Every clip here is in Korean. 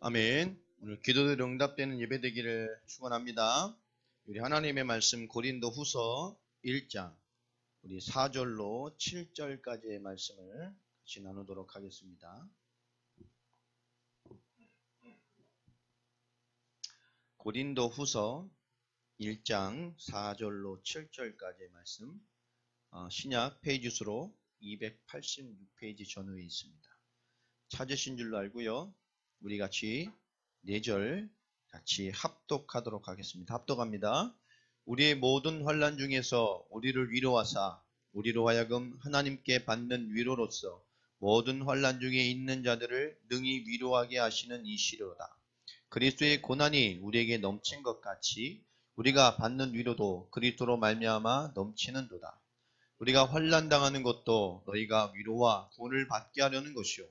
아멘. 오늘 기도대로 응답되는 예배 되기를 축원합니다. 우리 하나님의 말씀 고린도 후서 1장 우리 4절로 7절까지의 말씀을 같이 나누도록 하겠습니다. 고린도 후서 1장 4절로 7절까지의 말씀, 신약 페이지 수로 286페이지 전후에 있습니다. 찾으신 줄로 알고요. 우리 같이 4절 같이 합독하도록 하겠습니다. 합독합니다. 우리의 모든 환난 중에서 우리를 위로하사 우리로 하여금 하나님께 받는 위로로서 모든 환난 중에 있는 자들을 능히 위로하게 하시는 이시로다. 그리스도의 고난이 우리에게 넘친 것 같이 우리가 받는 위로도 그리스도로 말미암아 넘치는도다. 우리가 환난 당하는 것도 너희가 위로와 구원을 받게 하려는 것이요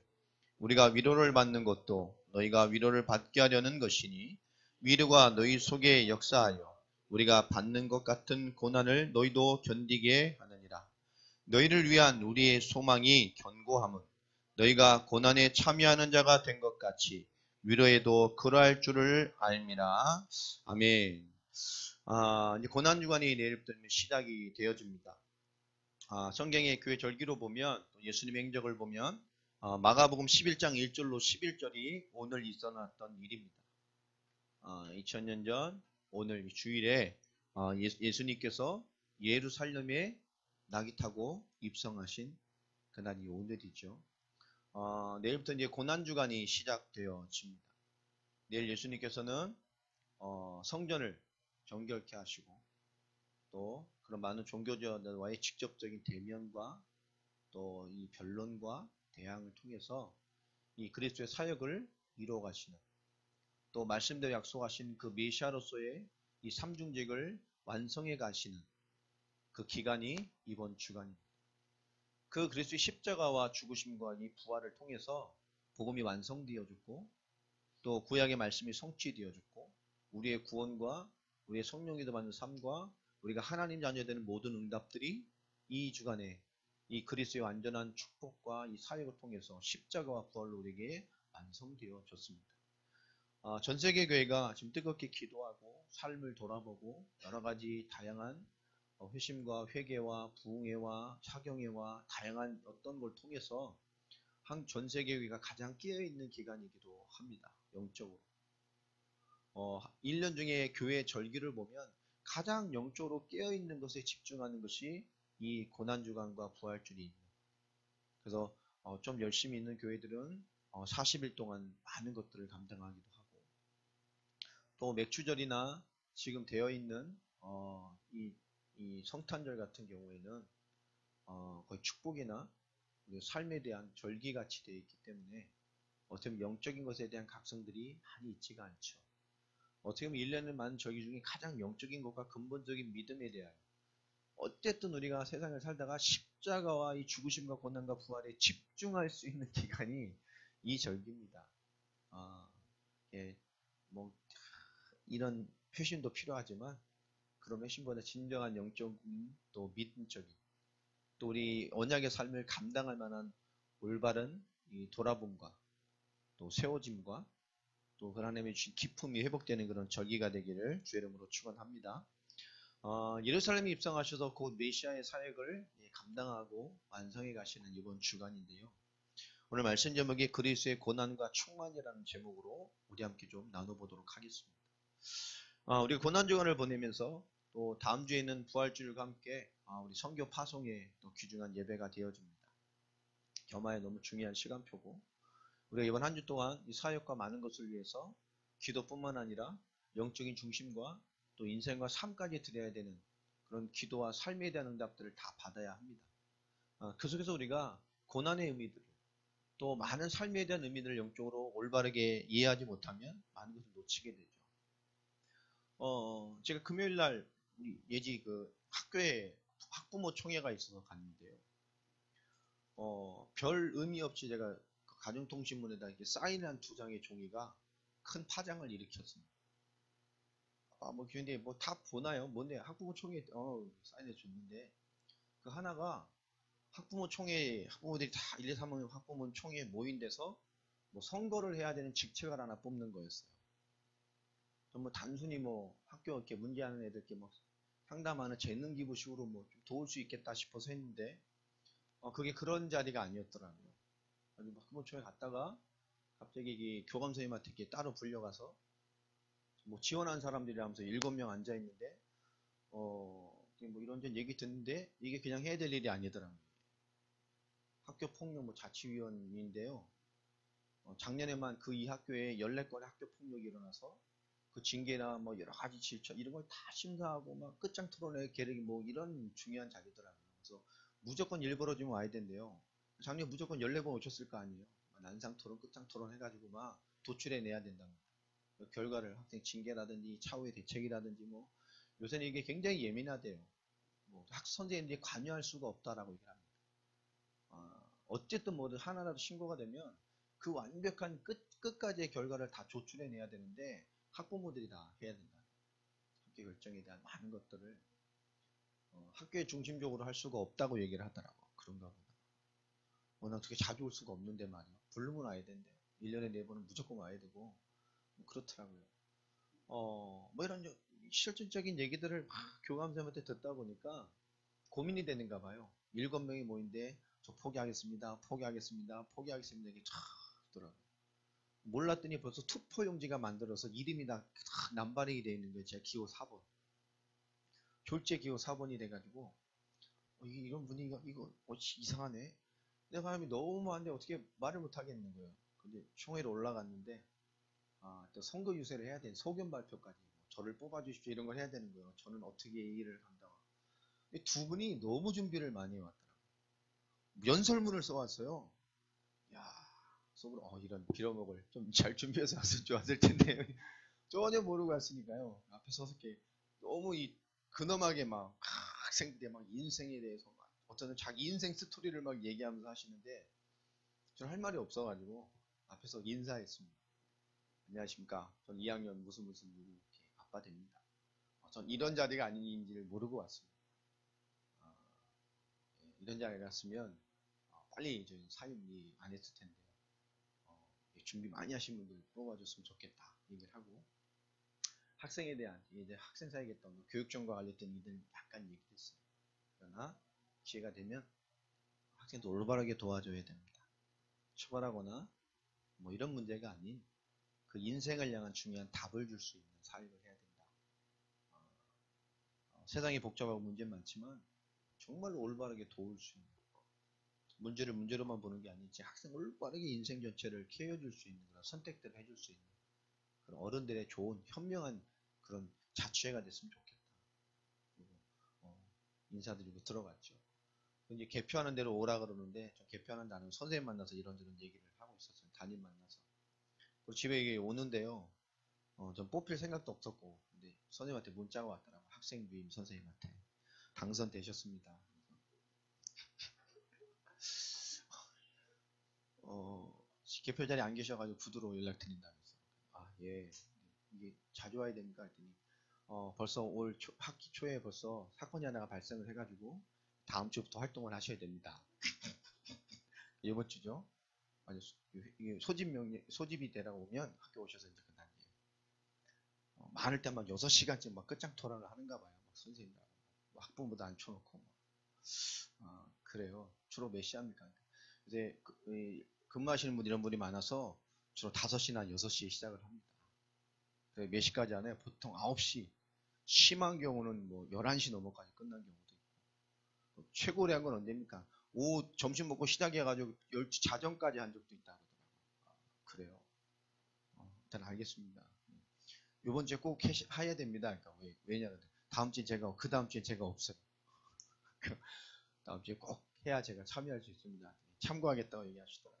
우리가 위로를 받는 것도 너희가 위로를 받게 하려는 것이니 위로가 너희 속에 역사하여 우리가 받는 것 같은 고난을 너희도 견디게 하느니라. 너희를 위한 우리의 소망이 견고함은 너희가 고난에 참여하는 자가 된 것 같이 위로에도 그러할 줄을 알미라. 아멘. 이제 고난주간이 내일부터 시작이 되어집니다. 성경의 교회 절기로 보면 또 예수님의 행적을 보면 마가복음 11장 1절로 11절이 오늘 있어놨던 일입니다. 2000년 전 오늘 주일에 예수님께서 예루살렘에 낙이 타고 입성하신 그날이 오늘이죠. 내일부터 이제 고난주간이 시작되어집니다. 내일 예수님께서는 성전을 정결케 하시고 또 그런 많은 종교자들과의 직접적인 대면과 또 이 변론과 대항을 통해서 이 그리스도의 사역을 이루어 가시는 또 말씀대로 약속하신 그 메시아로서의 이 삼중직을 완성해 가시는 그 기간이 이번 주간입니다. 그 그리스도의 십자가와 죽으심과 이 부활을 통해서 복음이 완성되어졌고 또 구약의 말씀이 성취되어졌고 우리의 구원과 우리의 성령에도 받는 삶과 우리가 하나님 자녀 되는 모든 응답들이 이 주간에 이 그리스도의 완전한 축복과 이 사역을 통해서 십자가와 부활로 우리에게 완성되어졌습니다. 전 세계 교회가 지금 뜨겁게 기도하고 삶을 돌아보고 여러 가지 다양한 회심과 회개와 부흥회와 사경회와 다양한 어떤 걸 통해서 전 세계 교회가 가장 깨어있는 기간이기도 합니다. 영적으로. 1년 중에 교회 절기를 보면 가장 영적으로 깨어있는 것에 집중하는 것이 이 고난주간과 부활주일입니다. 그래서 좀 열심히 있는 교회들은 40일 동안 많은 것들을 감당하기도 하고 또 맥주절이나 지금 되어 있는 이 성탄절 같은 경우에는 거의 축복이나 삶에 대한 절기같이 되어 있기 때문에 어떻게 보면 영적인 것에 대한 각성들이 많이 있지가 않죠. 어떻게 보면 1년에 많은 절기 중에 가장 영적인 것과 근본적인 믿음에 대하여 어쨌든 우리가 세상을 살다가 십자가와 이 죽으심과 고난과 부활에 집중할 수 있는 기간이 이 절기입니다. 예, 뭐 이런 표심도 필요하지만 그런 회심보다 진정한 영적인 또 믿음적인 또 우리 언약의 삶을 감당할 만한 올바른 이 돌아봄과 또 세워짐과 또 그 하나님의 주신 기품이 회복되는 그런 절기가 되기를 주의 이름으로 축원합니다. 예루살렘에 입성하셔서 곧 메시아의 사역을 감당하고 완성해 가시는 이번 주간인데요. 오늘 말씀 제목이 그리스도의 고난과 충만이라는 제목으로 우리 함께 좀 나눠보도록 하겠습니다. 우리 고난주간을 보내면서 또 다음 주에는 부활주일과 함께 우리 선교 파송에 또 귀중한 예배가 되어집니다. 겸하여 너무 중요한 시간표고 우리가 이번 한 주 동안 이 사역과 많은 것을 위해서 기도뿐만 아니라 영적인 중심과 또 인생과 삶까지 드려야 되는 그런 기도와 삶에 대한 응답들을 다 받아야 합니다. 그 속에서 우리가 고난의 의미들을 또 많은 삶에 대한 의미들을 영적으로 올바르게 이해하지 못하면 많은 것을 놓치게 되죠. 제가 금요일 날 우리 예지 그 학교에 학부모 총회가 있어서 갔는데요. 별 의미 없이 제가 가정통신문에다 이렇게 사인한 2장의 종이가 큰 파장을 일으켰습니다. 근데 뭐 다 보나요? 뭔데? 학부모 총회 사인해 줬는데 그 하나가 학부모 총회 학부모들이 다 1, 2, 3학 학부모 총회에 모인 데서 뭐 선거를 해야 되는 직책을 하나 뽑는 거였어요. 뭐 단순히 뭐 학교 이렇게 문제하는 애들께 막 상담하는 재능 기부식으로 뭐 좀 도울 수 있겠다 싶어서 했는데 그게 그런 자리가 아니었더라고요. 아주 막 학부모총회 갔다가 갑자기 이 교감 선생님한테 이렇게 따로 불려가서 뭐 지원한 사람들이 하면서 7명 앉아 있는데 뭐 이런저런 얘기 듣는데 이게 그냥 해야 될 일이 아니더라고요. 학교 폭력 뭐 자치위원인데요. 작년에만 그 이 학교에 14건의 학교 폭력이 일어나서 그 징계나 뭐 여러 가지 질처 이런 걸 다 심사하고 막 끝장 토론회 계획이 뭐 이런 중요한 자리더라고요. 그래서 무조건 일벌어 주면 와야 된대요. 작년 무조건 14번 오셨을 거 아니에요. 난상 토론, 끝장 토론 해가지고 막 도출해 내야 된답니다. 결과를 학생 징계라든지 차후의 대책이라든지 뭐 요새는 이게 굉장히 예민하대요. 뭐 선생님들이 관여할 수가 없다라고 얘기를 합니다. 어쨌든 뭐든 하나라도 신고가 되면 그 완벽한 끝까지의 결과를 다 조출해내야 되는데 학부모들이 다 해야 된다. 학교 결정에 대한 많은 것들을 학교의 중심적으로 할 수가 없다고 얘기를 하더라고. 그런가 보다. 난 그렇게 자주 올 수가 없는데 말이야. 부르면 와야 된대. 1년에 4번은 무조건 와야 되고 뭐 그렇더라고요. 뭐 이런 실질적인 얘기들을 막 교감선생님한테 듣다 보니까 고민이 되는가 봐요. 7명이 모인데 저 포기하겠습니다. 포기하겠습니다. 포기하겠습니다. 이게 참 더라고요. 몰랐더니 벌써 투표용지가 만들어서 이름이 다 남발이 되어 있는 거예요. 제 기호 4번. 졸제 기호 4번이 돼가지고 이런 분위기가 이거 이상하네. 내 마음이 너무 안 돼. 어떻게 말을 못 하겠는 거예요. 근데 총회로 올라갔는데 또 선거 유세를 해야 되는 소견 발표까지 저를 뽑아주십시오 이런 걸 해야 되는 거예요. 저는 어떻게 이 일을 한다고. 두 분이 너무 준비를 많이 해왔더라고요. 연설문을 써왔어요. 야 속으로 이런 빌어먹을 좀 잘 준비해서 왔으면 좋았을 텐데 전혀 모르고 왔으니까요. 앞에 서서 이렇게 너무 근엄하게 막 학생들의 막 인생에 대해서 막 어쩌면 자기 인생 스토리를 막 얘기하면서 하시는데 저는 할 말이 없어가지고 앞에서 인사했습니다. 안녕하십니까. 전 2학년 무슨 누구 이렇게 아빠 됩니다. 전 이런 자리가 아닌지를 모르고 왔습니다. 이런 자리에 갔으면 빨리 저희 사임이 안 했을 텐데 준비 많이 하신 분들 뽑아줬으면 좋겠다 얘기를 하고 학생에 대한 이제 학생 사이겠던 교육청과 관련된 일들 약간 얘기했어요. 그러나 기회가 되면 학생도 올바르게 도와줘야 됩니다. 처벌하거나 뭐 이런 문제가 아닌 그 인생을 향한 중요한 답을 줄 수 있는 사회를 해야 된다. 세상이 복잡하고 문제 많지만 정말로 올바르게 도울 수 있는 문제를 문제로만 보는 게 아니지 학생 올바르게 인생 전체를 케어줄 수 있는 그런 선택들을 해줄 수 있는 그런 어른들의 좋은 현명한 그런 자취회가 됐으면 좋겠다. 그리고 인사드리고 들어갔죠. 이제 개표하는 대로 오라 그러는데 저 개표하는 선생님 만나서 이런저런 얘기를 하고 있었어요. 담임 만나서. 그리고 집에 오는데요. 전 뽑힐 생각도 없었고 근데 선생님한테 문자가 왔더라고요. 학생 부임 선생님한테 당선되셨습니다. 개표 자리에 안 계셔가지고 구두로 연락드린다면서 예 이게 자주 와야 됩니까 했더니 벌써 올 학기 초에 벌써 사건이 하나가 발생을 해가지고 다음 주부터 활동을 하셔야 됩니다. 이번 주죠. 아니 이게 소집이 되라고 오면 학교 오셔서 이제 그 단계예요. 많을 때 막 6시간쯤 막 끝장 토론을 하는가 봐요. 막 선생님하고 학부모도 앉혀놓고 그래요. 주로 몇 시 합니까? 이제 근무하시는 분 이런 분이 많아서 주로 5시나 6시에 시작을 합니다. 몇 시까지 하나요? 보통 9시. 심한 경우는 뭐 11시 넘어까지 끝난 경우도 있고. 최고의 건 언제입니까? 오후 점심 먹고 시작해가지고 12시 자정까지 한 적도 있다 그러더라고요. 그래요. 일단 알겠습니다. 요번 주에 꼭 해야 됩니다. 그러니까 왜냐면 다음 주에 제가 그 다음 주에 제가 없어요. 다음 주에 꼭 해야 제가 참여할 수 있습니다. 참고하겠다고 얘기하시더라고요.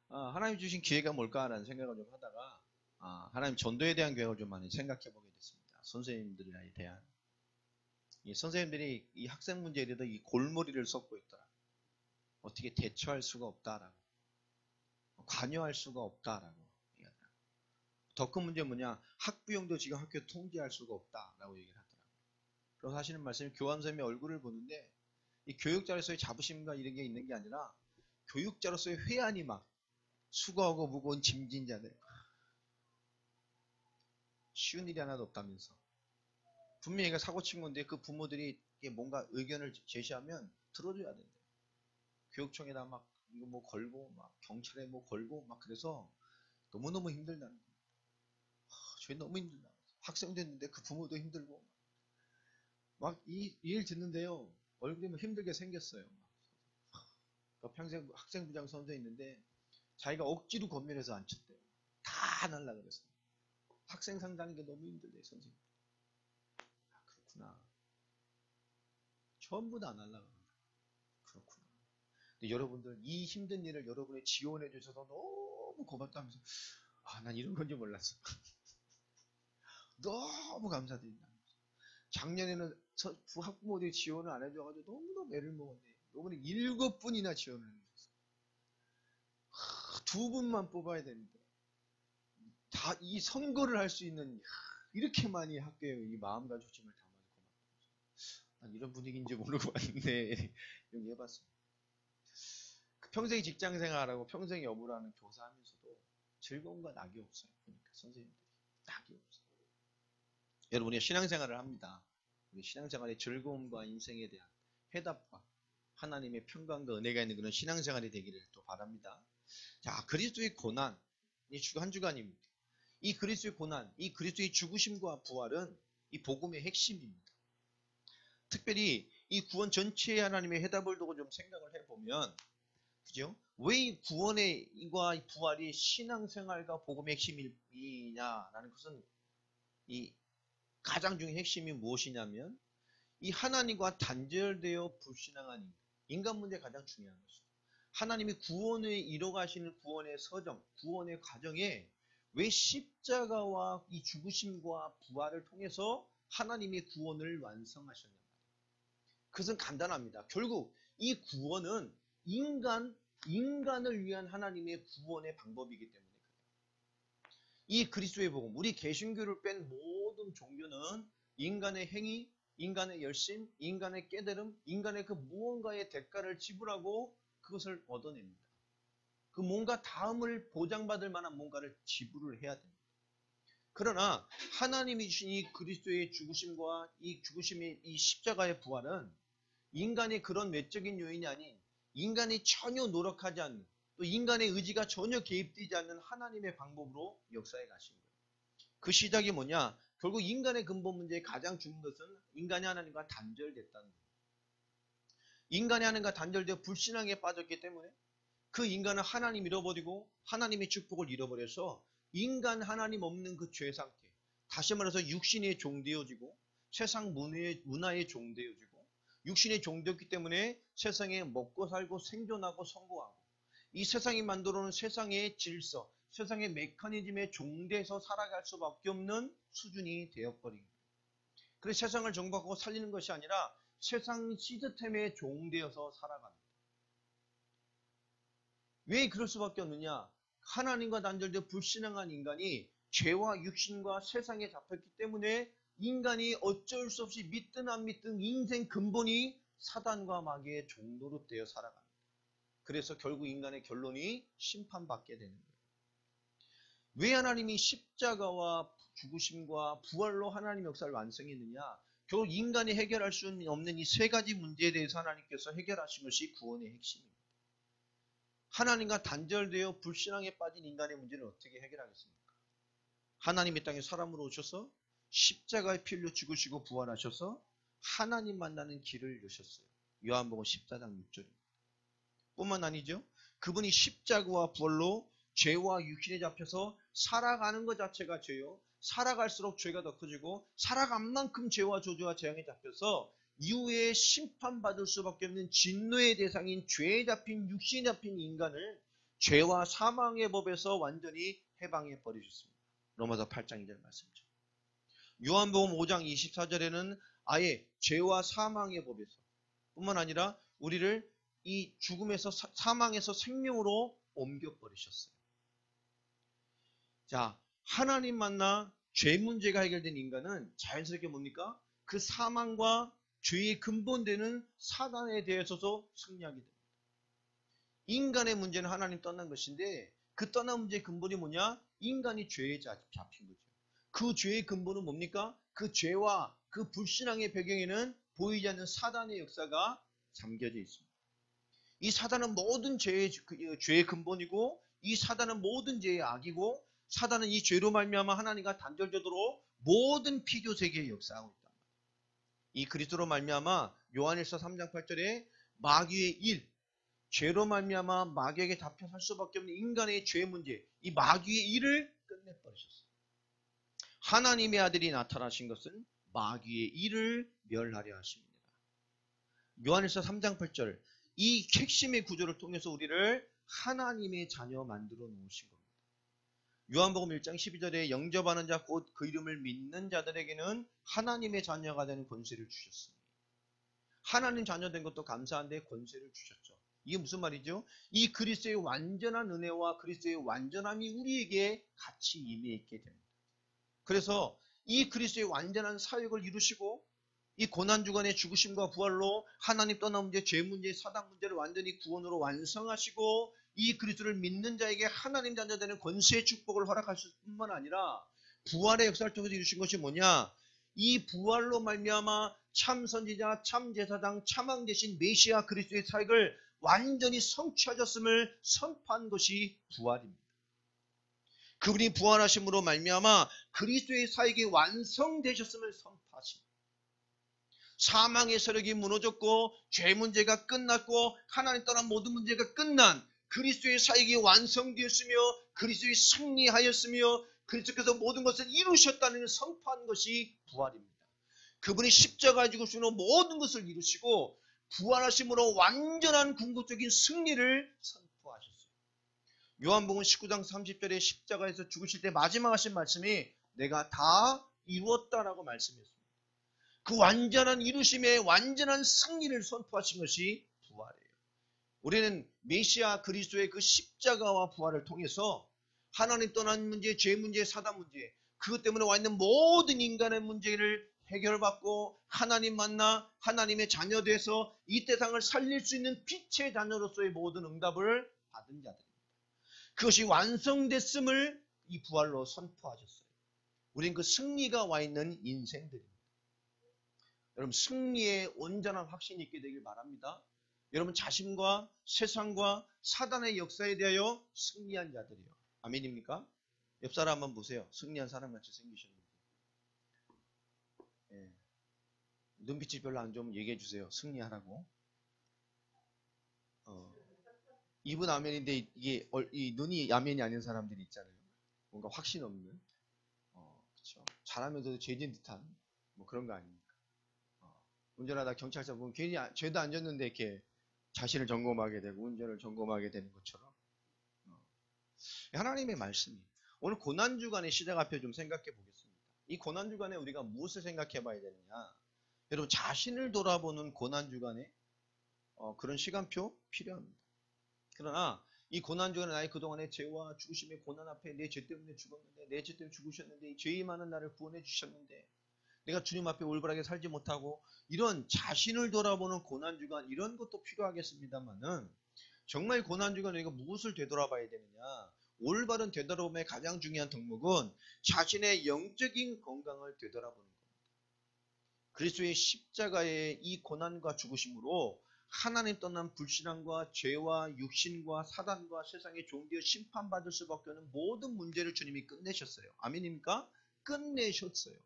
하나님 주신 기회가 뭘까라는 생각을 좀 하다가 하나님 전도에 대한 계획을 좀 많이 생각해 보게 됐습니다. 선생님들에 대한 이 선생님들이 이 학생 문제에 대해서 이 골머리를 썩고 있더라. 어떻게 대처할 수가 없다라고 관여할 수가 없다라고 얘기하더라고요. 더 큰 문제는 뭐냐? 학부형도 지금 학교 통제할 수가 없다라고 얘기를 하더라고요. 그래서 하시는 말씀이 교감선생님의 얼굴을 보는데 이 교육자로서의 자부심과 이런 게 있는 게 아니라 교육자로서의 회한이 막 수고하고 무거운 짐진 자들. 쉬운 일이 하나도 없다면서. 분명히 이거 사고 친 건데 그 부모들이 뭔가 의견을 제시하면 들어줘야 된대. 교육청에다 막 이거 뭐 걸고 막 경찰에 뭐 걸고 막 그래서 너무너무 힘들다는 거예요. 저희 너무 힘들다. 학생 됐는데 그 부모도 힘들고 막 이 일 듣는데요. 얼굴이 막 힘들게 생겼어요. 평생 학생부장 선생이 있는데 자기가 억지로 건면해서 앉혔대요. 다 안 하려고 그랬어요. 학생 상담하는 게 너무 힘들대 선생님. 아, 그렇구나. 전부 다 안 하려고 합니다. 그렇구나. 근데 여러분들 이 힘든 일을 여러분이 지원해 주셔서 너무 고맙다면서 난 이런 건지 몰랐어. 너무 감사드린다. 작년에는 학부모들이 지원을 안 해줘가지고 너무너무 애를 먹었네. 이번에 7분이나 지원을 해줬어. 2분만 뽑아야 되는데 다 이 선거를 할 수 있는 이렇게 많이 학교에 이 마음가짐을 담아서 고맙다. 난 이런 분위기인지 모르고 왔는데 여기 해봤습니다. 평생 직장생활하고 평생 여부라는 교사하면서도 즐거움과 낙이 없어요. 그러니까 선생님들이 낙이 없어요. 여러분 우리가 신앙생활을 합니다. 우리 신앙생활의 즐거움과 인생에 대한 해답과 하나님의 평강과 은혜가 있는 그런 신앙생활이 되기를 또 바랍니다. 자, 그리스도의 고난, 이 한 주간입니다. 이 그리스도의 고난, 이 그리스도의 죽으심과 부활은 이 복음의 핵심입니다. 특별히 이 구원 전체의 하나님의 해답을 두고 좀 생각을 해보면, 그죠? 왜 이 구원과 부활이 신앙생활과 복음의 핵심이냐라는 것은 이 가장 중요한 핵심이 무엇이냐면 이 하나님과 단절되어 불신앙한 인간 문제가 가장 중요한 것입니다. 하나님이 구원을 이뤄가시는 구원의 서정, 구원의 과정에 왜 십자가와 이 죽으심과 부활을 통해서 하나님이 구원을 완성하셨냐. 그것은 간단합니다. 결국 이 구원은 인간을 위한 하나님의 구원의 방법이기 때문에 그래요. 이 그리스도의 복음, 우리 개신교를 뺀 모든 종교는 인간의 행위, 인간의 열심, 인간의 깨달음, 인간의 그 무언가의 대가를 지불하고 그것을 얻어냅니다. 그 뭔가 다음을 보장받을 만한 뭔가를 지불을 해야 됩니다. 그러나 하나님이 주신 이 그리스도의 죽으심과 이 죽으심의 이 십자가의 부활은 인간의 그런 외적인 요인이 아닌 인간이 전혀 노력하지 않는 또 인간의 의지가 전혀 개입되지 않는 하나님의 방법으로 역사에 가신 거예요. 그 시작이 뭐냐? 결국 인간의 근본 문제에 가장 중요한 것은 인간이 하나님과 단절됐다는 거예요. 인간이 하나님과 단절되어 불신앙에 빠졌기 때문에 그 인간은 하나님 잃어버리고 하나님의 축복을 잃어버려서 인간 하나님 없는 그 죄 상태, 다시 말해서 육신의 종되어지고 세상 문화의 종되어지고 육신의 종되었기 때문에 세상에 먹고 살고 생존하고 성공하고 이 세상이 만들어놓은 세상의 질서, 세상의 메커니즘에 종돼서 살아갈 수밖에 없는 수준이 되어버린 거예요. 그래서 세상을 정복하고 살리는 것이 아니라 세상 시스템에 종되어서 살아갑니다. 왜 그럴 수밖에 없느냐? 하나님과 단절되어 불신앙한 인간이 죄와 육신과 세상에 잡혔기 때문에 인간이 어쩔 수 없이 믿든 안 믿든 인생 근본이 사단과 마귀의 종노릇되어 살아갑니다. 그래서 결국 인간의 결론이 심판받게 되는 거예요. 왜 하나님이 십자가와 죽으심과 부활로 하나님 역사를 완성했느냐? 결국 인간이 해결할 수 없는 이 세 가지 문제에 대해서 하나님께서 해결하신 것이 구원의 핵심입니다. 하나님과 단절되어 불신앙에 빠진 인간의 문제는 어떻게 해결하겠습니까? 하나님이 땅에 사람으로 오셔서 십자가의 피 흘려 죽으시고 부활하셔서 하나님 만나는 길을 여셨어요. 요한복음 14장 6절입니다. 뿐만 아니죠. 그분이 십자가와 부활로 죄와 육신에 잡혀서 살아가는 것 자체가 죄요. 살아갈수록 죄가 더 커지고 살아간 만큼 죄와 저주와 재앙에 잡혀서 이후에 심판받을 수밖에 없는 진노의 대상인 죄에 잡힌 육신에 잡힌 인간을 죄와 사망의 법에서 완전히 해방해 버리셨습니다. 로마서 8장 2절 말씀이죠. 요한복음 5장 24절에는 아예 죄와 사망의 법에서 뿐만 아니라 우리를 이 죽음에서 사망에서 생명으로 옮겨버리셨어요. 자, 하나님 만나 죄 문제가 해결된 인간은 자연스럽게 뭡니까? 그 사망과 죄의 근본되는 사단에 대해서도 승리하게 됩니다. 인간의 문제는 하나님 떠난 것인데 그 떠난 문제의 근본이 뭐냐? 인간이 죄에 잡힌 거죠. 그 죄의 근본은 뭡니까? 그 죄와 그 불신앙의 배경에는 보이지 않는 사단의 역사가 잠겨져 있습니다. 이 사단은 모든 죄의 근본이고, 이 사단은 모든 죄의 악이고, 사단은 이 죄로 말미암아 하나님과 단절되도록 모든 피조 세계에 역사하고 있다. 이 그리스도로 말미암아 요한일서 3장 8절에 마귀의 일, 죄로 말미암아 마귀에게 잡혀 살 수밖에 없는 인간의 죄 문제, 이 마귀의 일을 끝내버리셨어요. 하나님의 아들이 나타나신 것은 마귀의 일을 멸하려 하십니다. 요한일서 3장 8절, 이 핵심의 구조를 통해서 우리를 하나님의 자녀 만들어 놓으신 겁니다. 요한복음 1장 12절에 영접하는 자 곧 그 이름을 믿는 자들에게는 하나님의 자녀가 되는 권세를 주셨으니, 하나님 자녀 된 것도 감사한데 권세를 주셨죠. 이게 무슨 말이죠? 이 그리스도의 완전한 은혜와 그리스도의 완전함이 우리에게 같이 임해 있게 됩니다. 그래서 이 그리스도의 완전한 사역을 이루시고, 이 고난주간의 죽으심과 부활로 하나님 떠난 문제, 죄 문제, 사단 문제를 완전히 구원으로 완성하시고, 이 그리스도를 믿는 자에게 하나님 자녀 되는 권세의 축복을 허락하실 뿐만 아니라 부활의 역사를 통해서 이루신 것이 뭐냐? 이 부활로 말미암아 참 선지자, 참 제사장, 참 왕 되신 메시아 그리스도의 사역을 완전히 성취하셨음을 선포한 것이 부활입니다. 그분이 부활하심으로 말미암아 그리스도의 사역이 완성되셨음을 선포하십니다. 사망의 세력이 무너졌고 죄 문제가 끝났고 하나님 떠난 모든 문제가 끝난 그리스도의 사역이 완성되었으며 그리스도의 승리하였으며 그리스도께서 모든 것을 이루셨다는 것을 선포한 것이 부활입니다. 그분이 십자가에 죽으심으로 모든 것을 이루시고 부활하심으로 완전한 궁극적인 승리를 선포하셨어요. 요한복음 19장 30절에 십자가에서 죽으실 때 마지막 하신 말씀이 내가 다 이루었다라고 말씀했습니다. 그 완전한 이루심의 완전한 승리를 선포하신 것이 부활이에요. 우리는 메시아 그리스도의 그 십자가와 부활을 통해서 하나님 떠난 문제, 죄 문제, 사단 문제, 그것 때문에 와 있는 모든 인간의 문제를 해결받고 하나님 만나 하나님의 자녀 돼서 이 세상을 살릴 수 있는 빛의 자녀로서의 모든 응답을 받은 자들입니다. 그것이 완성됐음을 이 부활로 선포하셨어요. 우린 그 승리가 와 있는 인생들입니다. 여러분, 승리의 온전한 확신이 있게 되길 바랍니다. 여러분, 자신과 세상과 사단의 역사에 대하여 승리한 자들이요. 아멘입니까? 옆 사람 한번 보세요. 승리한 사람같이 생기셨는데. 예. 눈빛이 별로 안 좋으면 얘기해 주세요. 승리하라고. 입은 아멘인데 이게 이 눈이 아멘이 아닌 사람들이 있잖아요. 뭔가 확신 없는. 그렇죠. 잘하면서도 죄진 듯한 뭐 그런 거 아닙니까? 운전하다 경찰서 보면 괜히 죄도 안 졌는데 이렇게 자신을 점검하게 되고 운전을 점검하게 되는 것처럼. 하나님의 말씀이 오늘 고난주간의 시작앞에 좀 생각해 보겠습니다. 이 고난주간에 우리가 무엇을 생각해 봐야 되느냐? 여러분, 자신을 돌아보는 고난주간에 그런 시간표 필요합니다. 그러나 이 고난주간에 나의 그동안의 죄와 죽으심의 고난 앞에 내 죄 때문에 죽었는데, 내 죄 때문에 죽으셨는데, 이 죄의 많은 나를 구원해 주셨는데 내가 주님 앞에 올바르게 살지 못하고, 이런 자신을 돌아보는 고난주간, 이런 것도 필요하겠습니다만은 정말 고난주간에 우리가 무엇을 되돌아봐야 되느냐? 올바른 되돌아봄의 가장 중요한 덕목은 자신의 영적인 건강을 되돌아보는 겁니다. 그리스도의 십자가의 이 고난과 죽으심으로 하나님 떠난 불신앙과 죄와 육신과 사단과 세상의 종되어 심판받을 수밖에 없는 모든 문제를 주님이 끝내셨어요. 아멘입니까? 끝내셨어요.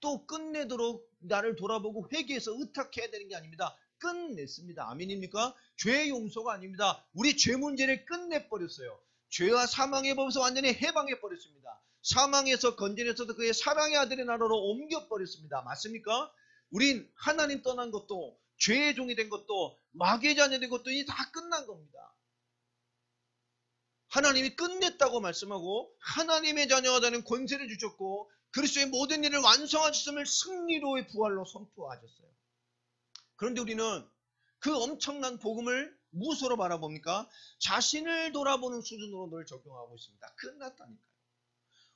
또 끝내도록 나를 돌아보고 회개해서 의탁해야 되는 게 아닙니다. 끝냈습니다. 아멘입니까? 죄 용서가 아닙니다. 우리 죄 문제를 끝내버렸어요. 죄와 사망의 법에서 완전히 해방해버렸습니다. 사망에서 건져내서도 그의 사랑의 아들의 나라로 옮겨버렸습니다. 맞습니까? 우린 하나님 떠난 것도 죄의 종이 된 것도 마귀의 자녀 된 것도 이제 다 끝난 겁니다. 하나님이 끝냈다고 말씀하고 하나님의 자녀가 되는 권세를 주셨고 그리스도의 모든 일을 완성하셨음을 승리로의 부활로 선포하셨어요. 그런데 우리는 그 엄청난 복음을 무엇으로 바라봅니까? 자신을 돌아보는 수준으로 늘 적용하고 있습니다. 끝났다니까요.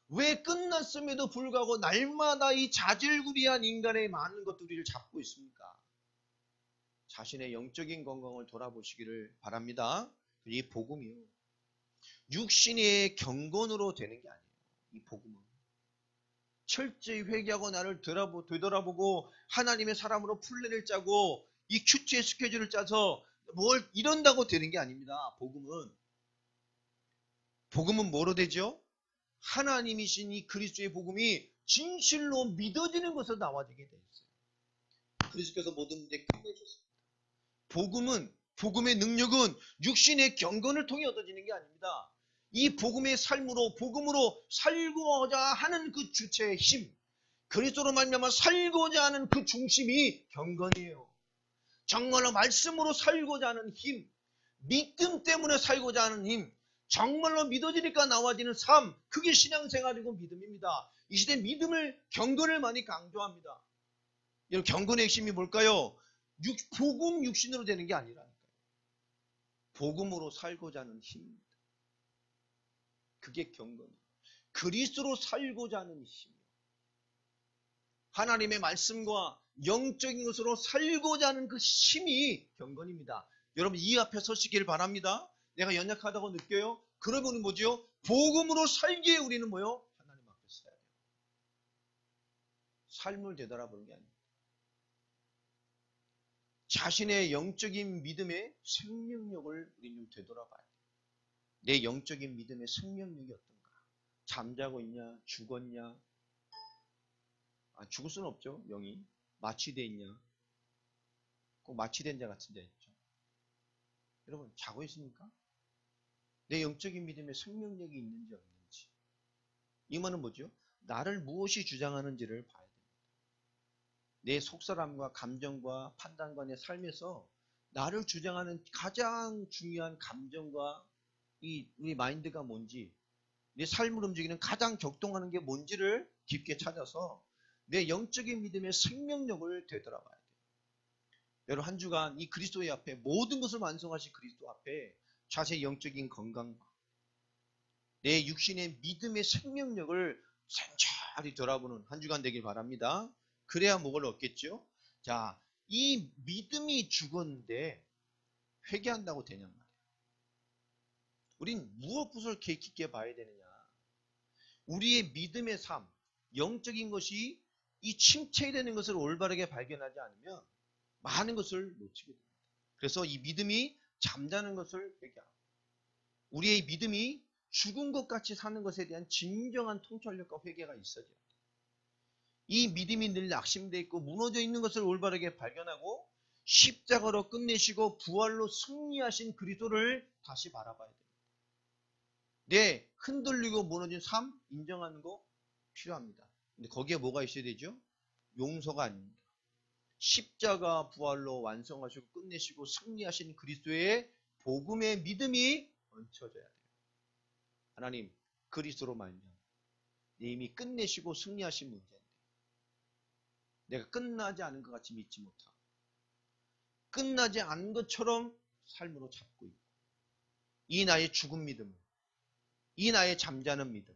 왜 끝났음에도 불구하고 날마다 이 자질구리한 인간의 많은 것들을 잡고 있습니까? 자신의 영적인 건강을 돌아보시기를 바랍니다. 이 복음이요. 육신의 경건으로 되는 게 아니에요. 이 복음은 철저히 회개하고 나를 되돌아보고 하나님의 사람으로 플랜을 짜고 이 큐티의 스케줄을 짜서 뭘 이런다고 되는 게 아닙니다. 복음은 뭐로 되죠? 하나님이신 이 그리스도의 복음이 진실로 믿어지는 것으로 나와지게 돼 있어요. 그리스도께서 모든 문제 끝내셨습니다. 복음의 능력은 육신의 경건을 통해 얻어지는 게 아닙니다. 이 복음의 삶으로, 복음으로 살고자 하는 그 주체의 힘, 그리스도로 말미암아 살고자 하는 그 중심이 경건이에요. 정말로 말씀으로 살고자 하는 힘, 믿음 때문에 살고자 하는 힘, 정말로 믿어지니까 나와지는 삶, 그게 신앙생활이고 믿음입니다. 이 시대 믿음을, 경건을 많이 강조합니다. 여러분, 경건의 핵심이 뭘까요? 복음 육신으로 되는 게 아니라니까요. 복음으로 살고자 하는 힘입니다. 그게 경건이에요. 그리스도로 살고자 하는 힘이에요. 하나님의 말씀과 영적인 것으로 살고자 하는 그 힘이 경건입니다. 여러분, 이 앞에 서시길 바랍니다. 내가 연약하다고 느껴요? 그러면 뭐죠? 복음으로 살기에 우리는 뭐요? 하나님 앞에 서야 돼요. 삶을 되돌아보는 게 아닙니다. 자신의 영적인 믿음의 생명력을 우리는 되돌아봐야 돼요. 내 영적인 믿음의 생명력이 어떤가? 잠자고 있냐? 죽었냐? 죽을 수는 없죠. 영이 마취되어 있냐? 꼭 마취된 자 같은 데 있죠. 여러분, 자고 있습니까? 내 영적인 믿음의 생명력이 있는지 없는지. 이 말은 뭐죠? 나를 무엇이 주장하는지를 봐야 됩니다. 내 속사람과 감정과 판단과 내 삶에서 나를 주장하는 가장 중요한 감정과 우리 마인드가 뭔지, 내 삶을 움직이는 가장 격동하는 게 뭔지를 깊게 찾아서 내 영적인 믿음의 생명력을 되돌아봐야 돼요. 여러분, 한 주간 이 그리스도의 앞에 모든 것을 완성하신 그리스도 앞에 자신의 영적인 건강과 내 육신의 믿음의 생명력을 천천히 돌아보는 한 주간 되길 바랍니다. 그래야 뭐를 얻겠죠? 자, 이 믿음이 죽었는데 회개한다고 되냔 말이에요. 우린 무엇을 깊게 봐야 되느냐? 우리의 믿음의 삶, 영적인 것이 이 침체되는 것을 올바르게 발견하지 않으면 많은 것을 놓치게 됩니다. 그래서 이 믿음이 잠자는 것을 회개하고 우리의 믿음이 죽은 것 같이 사는 것에 대한 진정한 통찰력과 회개가 있어져야 돼요. 이 믿음이 늘 낙심되어 있고 무너져 있는 것을 올바르게 발견하고 십자가로 끝내시고 부활로 승리하신 그리스도를 다시 바라봐야 됩니다. 내 흔들리고 무너진 삶 인정하는 거 필요합니다. 근데 거기에 뭐가 있어야 되죠? 용서가 아닙니다. 십자가 부활로 완성하시고 끝내시고 승리하신 그리스도의 복음의 믿음이 얹혀져야 돼요. 하나님, 그리스도로 말미암아 이미 끝내시고 승리하신 문제인데 내가 끝나지 않은 것 같이 믿지 못하고 끝나지 않은 것처럼 삶으로 잡고 있고 이 나의 죽은 믿음, 이 나의 잠자는 믿음,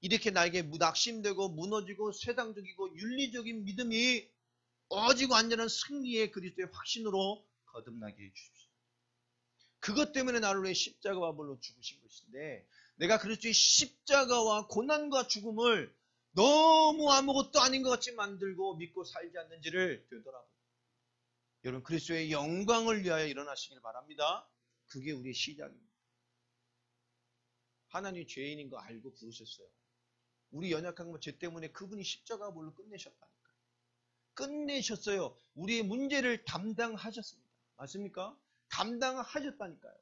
이렇게 나에게 낙심되고 무너지고 세상적이고 윤리적인 믿음이 오직 완전한 승리의 그리스도의 확신으로 거듭나게 해주십시오. 그것 때문에 나를 위해 십자가와 불로 죽으신 것인데 내가 그리스도의 십자가와 고난과 죽음을 너무 아무것도 아닌 것 같이 만들고 믿고 살지 않는지를 되돌아보고 여러분, 그리스도의 영광을 위하여 일어나시길 바랍니다. 그게 우리의 시작입니다. 하나님이 죄인인 거 알고 부르셨어요. 우리 연약한 것, 죄 때문에 그분이 십자가 불로 끝내셨다니까요. 끝내셨어요. 우리의 문제를 담당하셨습니다. 맞습니까? 담당하셨다니까요.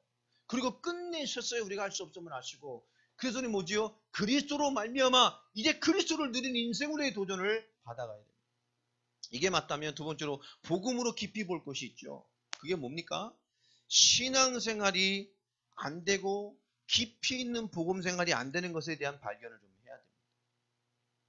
그리고 끝내셨어요. 우리가 할 수 없음을 아시고. 그래서 뭐지요? 그리스도로 말미암아 이제 그리스도를 누린 인생으로의 도전을 받아가야 됩니다. 이게 맞다면 두 번째로 복음으로 깊이 볼 것이 있죠. 그게 뭡니까? 신앙생활이 안 되고 깊이 있는 복음생활이 안 되는 것에 대한 발견을 좀 해야 됩니다.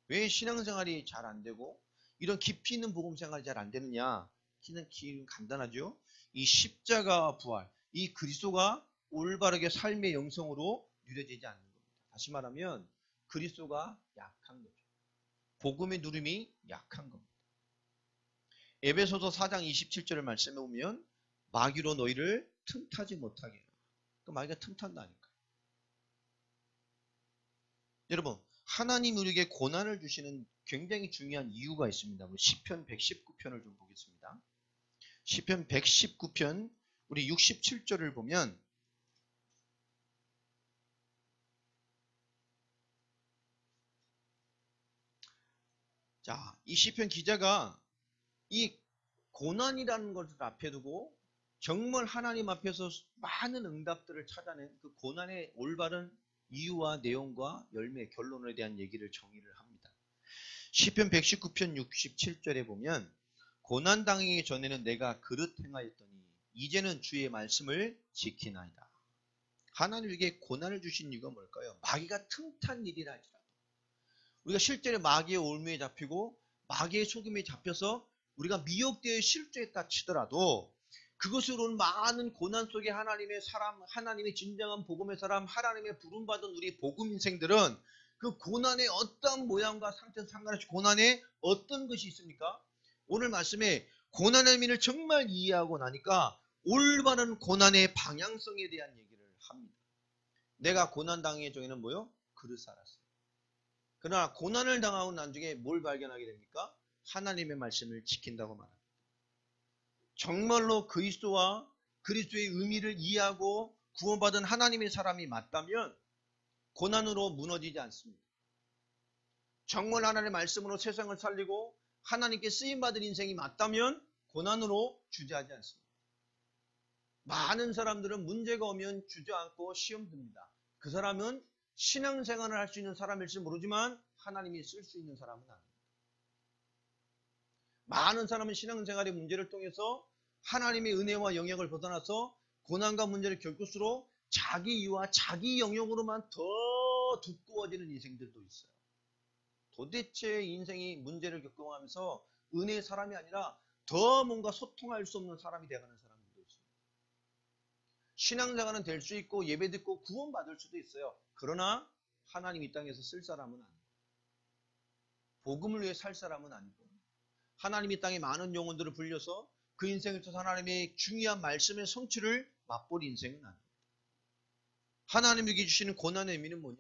왜 신앙생활이 잘 안 되고 이런 깊이 있는 복음생활이 잘 안 되느냐? 키는 간단하죠. 이 십자가와 부활, 이 그리스도가 올바르게 삶의 영성으로 누려지지 않는 겁니다. 다시 말하면 그리스도가 약한 거죠. 복음의 누림이 약한 겁니다. 에베소서 4장 27절의 말씀에 보면 마귀로 너희를 틈타지 못하게 해라. 그 마귀가 틈탄다니까. 여러분, 하나님 우리에게 고난을 주시는 굉장히 중요한 이유가 있습니다. 우리 시편 119편을 좀 보겠습니다. 시편 119편 우리 67절을 보면 자, 이 시편 기자가 이 고난이라는 것을 앞에 두고 정말 하나님 앞에서 많은 응답들을 찾아낸 그 고난의 올바른 이유와 내용과 열매, 결론에 대한 얘기를 정의를 합니다. 시편 119편 67절에 보면 고난당하기 전에는 내가 그릇 행하였더니 이제는 주의 말씀을 지키나이다. 하나님에게 고난을 주신 이유가 뭘까요? 마귀가 틈탄 일이라 할지라도 우리가 실제로 마귀의 올무에 잡히고 마귀의 속임에 잡혀서 우리가 미혹되어 실족했다 치더라도 그것으로 온 많은 고난 속에 하나님의 사람, 하나님의 진정한 복음의 사람, 하나님의 부름받은 우리 복음 인생들은 그 고난의 어떤 모양과 상태는 상관없이 고난에 어떤 것이 있습니까? 오늘 말씀에 고난의 의미를 정말 이해하고 나니까 올바른 고난의 방향성에 대한 얘기를 합니다. 내가 고난 당의 중에는 뭐요? 그릇 살았어요. 그러나 고난을 당하고 난 중에 뭘 발견하게 됩니까? 하나님의 말씀을 지킨다고 말합니다. 정말로 그리스도와 그리스도의 의미를 이해하고 구원받은 하나님의 사람이 맞다면 고난으로 무너지지 않습니다. 정말 하나님의 말씀으로 세상을 살리고 하나님께 쓰임받은 인생이 맞다면 고난으로 주저하지 않습니다. 많은 사람들은 문제가 오면 주저앉고 시험 듭니다. 그 사람은 신앙생활을 할 수 있는 사람일지 모르지만 하나님이 쓸 수 있는 사람은 아닙니다. 많은 사람은 신앙생활의 문제를 통해서 하나님의 은혜와 영역을 벗어나서 고난과 문제를 겪을수록 자기 이유와 자기 영역으로만 더 두꺼워지는 인생들도 있어요. 도대체 인생이 문제를 겪어가면서 은혜의 사람이 아니라 더 뭔가 소통할 수 없는 사람이 되어가는 사람들도 있습니다. 신앙생활은 될 수 있고 예배 듣고 구원받을 수도 있어요. 그러나 하나님 이 땅에서 쓸 사람은 아니고 복음을 위해 살 사람은 아니고 하나님 이 땅에 많은 영혼들을 불려서 그 인생을 통해서 하나님의 중요한 말씀의 성취를 맛볼 인생은 아닙니다. 하나님에게 주시는 고난의 의미는 뭐냐?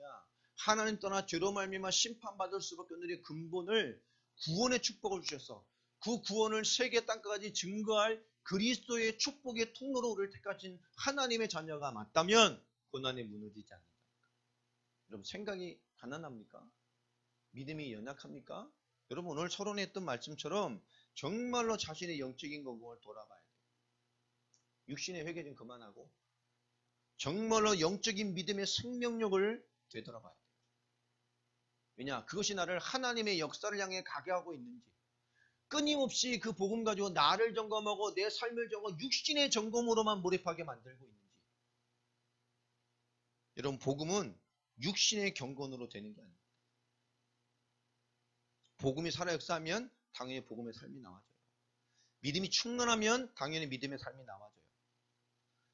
하나님 떠나 죄로 말미암아 심판받을 수밖에 없는 이 근본을 구원의 축복을 주셔서 그 구원을 세계 땅까지 증거할 그리스도의 축복의 통로로 우리를 택하신 하나님의 자녀가 맞다면 고난에 무너지지 않는다. 여러분 생각이 가난합니까? 믿음이 연약합니까? 여러분 오늘 서론에 했던 말씀처럼 정말로 자신의 영적인 건강을 돌아봐야 돼요. 육신의 회개 좀 그만하고 정말로 영적인 믿음의 생명력을 되돌아봐야 돼요. 왜냐? 그것이 나를 하나님의 역사를 향해 가게 하고 있는지 끊임없이 그 복음 가지고 나를 점검하고 내 삶을 점검하고 육신의 점검으로만 몰입하게 만들고 있는지 여러분 복음은 육신의 경건으로 되는 게 아닙니다. 복음이 살아 역사하면 당연히 복음의 삶이 나와져요. 믿음이 충만하면 당연히 믿음의 삶이 나와져요.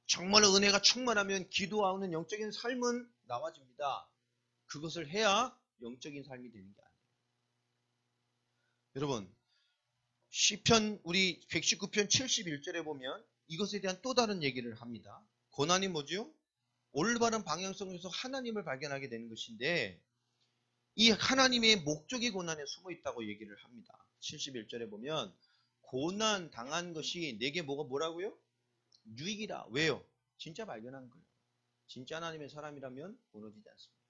정말로 은혜가 충만하면 기도하는 영적인 삶은 나와집니다. 그것을 해야 영적인 삶이 되는 게 아니에요. 여러분 시편 우리 119편 71절에 보면 이것에 대한 또 다른 얘기를 합니다. 고난이 뭐죠? 올바른 방향성에서 하나님을 발견하게 되는 것인데 이 하나님의 목적이 고난에 숨어 있다고 얘기를 합니다. 71절에 보면 고난 당한 것이 내게 뭐라고요? 유익이라. 왜요? 진짜 발견한 거예요. 진짜 하나님의 사람이라면 무너지지 않습니다.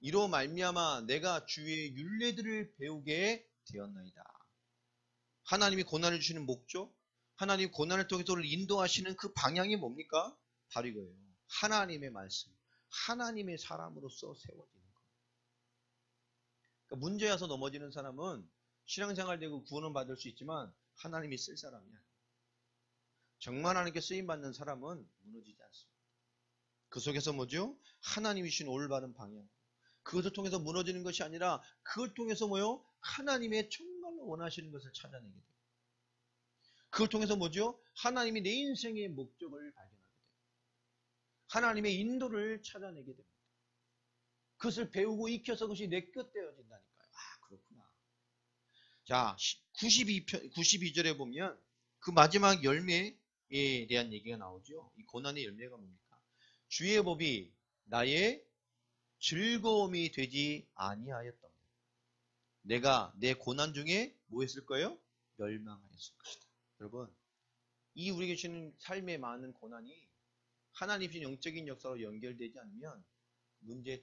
이로 말미암아 내가 주의 율례들을 배우게 되었나이다. 하나님이 고난을 주시는 목적, 하나님이 고난을 통해서 우리를 인도하시는 그 방향이 뭡니까? 바로 이거예요. 하나님의 말씀, 하나님의 사람으로서 세워지는 거예요. 그러니까 문제 와서 넘어지는 사람은 신앙생활 되고 구원은 받을 수 있지만 하나님이 쓸 사람이 아니에요. 정말 하나님께 쓰임받는 사람은 무너지지 않습니다. 그 속에서 뭐죠? 하나님이 주신 올바른 방향. 그것을 통해서 무너지는 것이 아니라 그걸 통해서 뭐요? 하나님의 정말로 원하시는 것을 찾아내게 돼요. 그걸 통해서 뭐죠? 하나님이 내 인생의 목적을 발견하게 돼요. 하나님의 인도를 찾아내게 됩니다. 그것을 배우고 익혀서 그것이 내 것 되어진다니까요. 아, 그렇구나. 자, 92절에 보면 그 마지막 열매에 대한 얘기가 나오죠. 이 고난의 열매가 뭡니까? 주의 법이 나의 즐거움이 되지 아니하였던 내가 내 고난 중에 뭐 했을 거예요? 멸망하였을 것이다. 여러분, 이 우리에게 주는 삶의 많은 고난이 하나님 주신 영적인 역사로 연결되지 않으면 문제에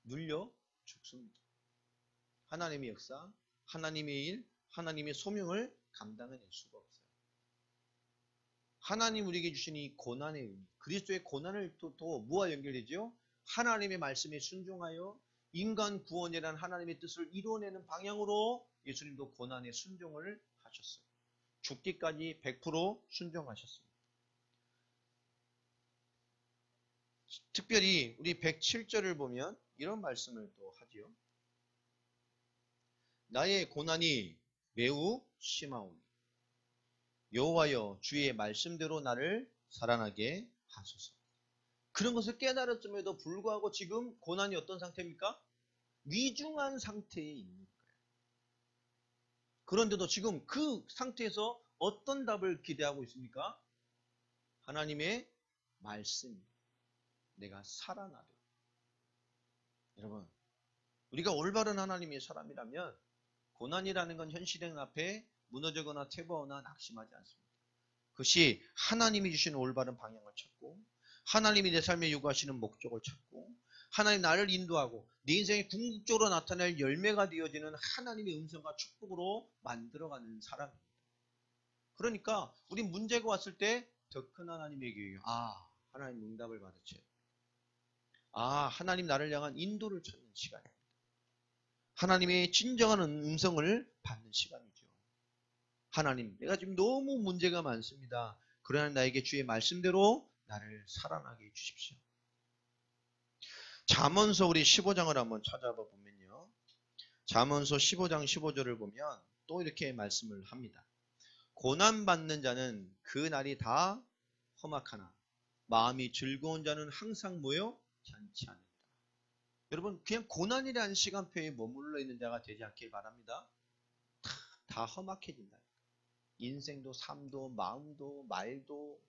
눌려 죽습니다. 하나님의 역사, 하나님의 일, 하나님의 소명을 감당해낼 수가 없어요. 하나님 우리에게 주신 이 고난의 의미, 그리스도의 고난을 또 뭐와 연결되죠? 하나님의 말씀에 순종하여 인간 구원이라는 하나님의 뜻을 이루어내는 방향으로 예수님도 고난에 순종을 하셨어요. 죽기까지 100% 순종하셨습니다. 특별히 우리 107절을 보면 이런 말씀을 또 하지요. 나의 고난이 매우 심하오니 여호와여 주의 말씀대로 나를 살아나게 하소서. 그런 것을 깨달았음에도 불구하고 지금 고난이 어떤 상태입니까? 위중한 상태에 있는 거예요. 그런데도 지금 그 상태에서 어떤 답을 기대하고 있습니까? 하나님의 말씀, 내가 살아나도록. 여러분, 우리가 올바른 하나님의 사람이라면 고난이라는 건 현실행 앞에 무너지거나 퇴보하거나 낙심하지 않습니다. 그것이 하나님이 주시는 올바른 방향을 찾고 하나님이 내 삶에 요구하시는 목적을 찾고 하나님 나를 인도하고 내 인생에 궁극적으로 나타낼 열매가 되어지는 하나님의 음성과 축복으로 만들어가는 사람입니다. 그러니까 우리 문제가 왔을 때 더 큰 하나님에게 하나님 응답을 받으세요. 하나님 나를 향한 인도를 찾는 시간입니다. 하나님의 진정한 음성을 받는 시간이죠. 하나님, 내가 지금 너무 문제가 많습니다. 그러나 나에게 주의 말씀대로 나를 살아나게 해주십시오. 잠언서 우리 15장을 한번 찾아봐 보면요. 잠언서 15장 15절을 보면 또 이렇게 말씀을 합니다. 고난받는 자는 그 날이 다 험악하나 마음이 즐거운 자는 항상 모여 잔치 않는다. 여러분, 그냥 고난이라는 시간표에 머물러 있는 자가 되지 않길 바랍니다. 다 험악해진다. 인생도 삶도 마음도 말도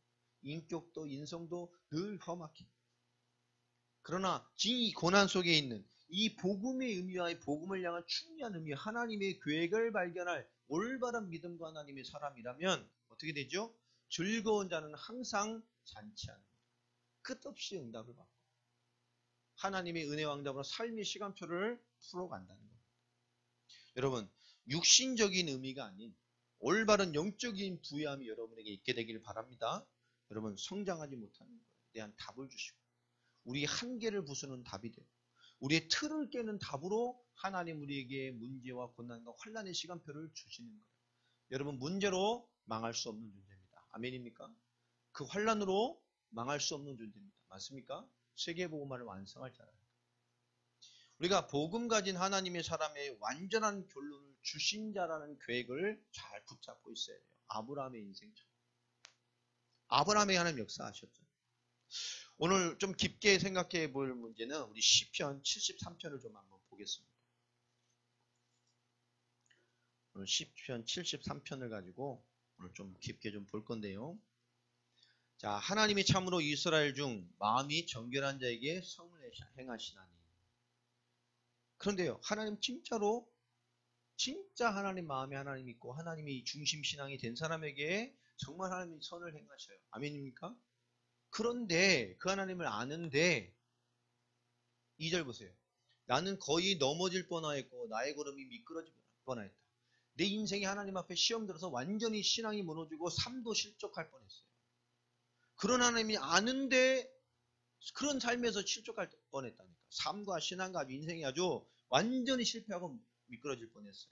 인격도 인성도 늘 험악해. 그러나 이 고난 속에 있는 이 복음의 의미와 이 복음을 향한 충분한 의미, 하나님의 계획을 발견할 올바른 믿음과 하나님의 사람이라면 어떻게 되죠? 즐거운 자는 항상 잔치하는 거예요. 끝없이 응답을 받고 하나님의 은혜와 응답으로 삶의 시간표를 풀어간다는 겁니다. 여러분, 육신적인 의미가 아닌 올바른 영적인 부여함이 여러분에게 있게 되길 바랍니다. 여러분, 성장하지 못하는 것에 대한 답을 주시고 우리의 한계를 부수는 답이 되고 우리의 틀을 깨는 답으로 하나님 우리에게 문제와 고난과 환난의 시간표를 주시는 거예요. 여러분, 문제로 망할 수 없는 존재입니다. 아멘입니까? 그 환난으로 망할 수 없는 존재입니다. 맞습니까? 세계복음화를 완성할 자라는 거예요. 우리가 복음 가진 하나님의 사람의 완전한 결론을 주신 자라는 계획을 잘 붙잡고 있어야 돼요. 아브라함의 인생처럼. 아브라함의 하나님 역사하셨죠. 오늘 좀 깊게 생각해 볼 문제는 우리 시편 73편을 좀 한번 보겠습니다. 오늘 시편 73편을 가지고 오늘 좀 깊게 좀 볼 건데요. 자, 하나님이 참으로 이스라엘 중 마음이 정결한 자에게 성을 행하시나니. 그런데요, 하나님 진짜로 진짜 하나님 마음에 하나님 있고 하나님이 중심 신앙이 된 사람에게 정말 하나님이 선을 행하셔요. 아멘입니까? 그런데 그 하나님을 아는데 2절 보세요. 나는 거의 넘어질 뻔하였고 나의 걸음이 미끄러질 뻔하였다. 내 인생이 하나님 앞에 시험 들어서 완전히 신앙이 무너지고 삶도 실족할 뻔했어요. 그런 하나님이 아는데 그런 삶에서 실족할 뻔했다니까. 삶과 신앙과 인생이 아주 완전히 실패하고 미끄러질 뻔했어요.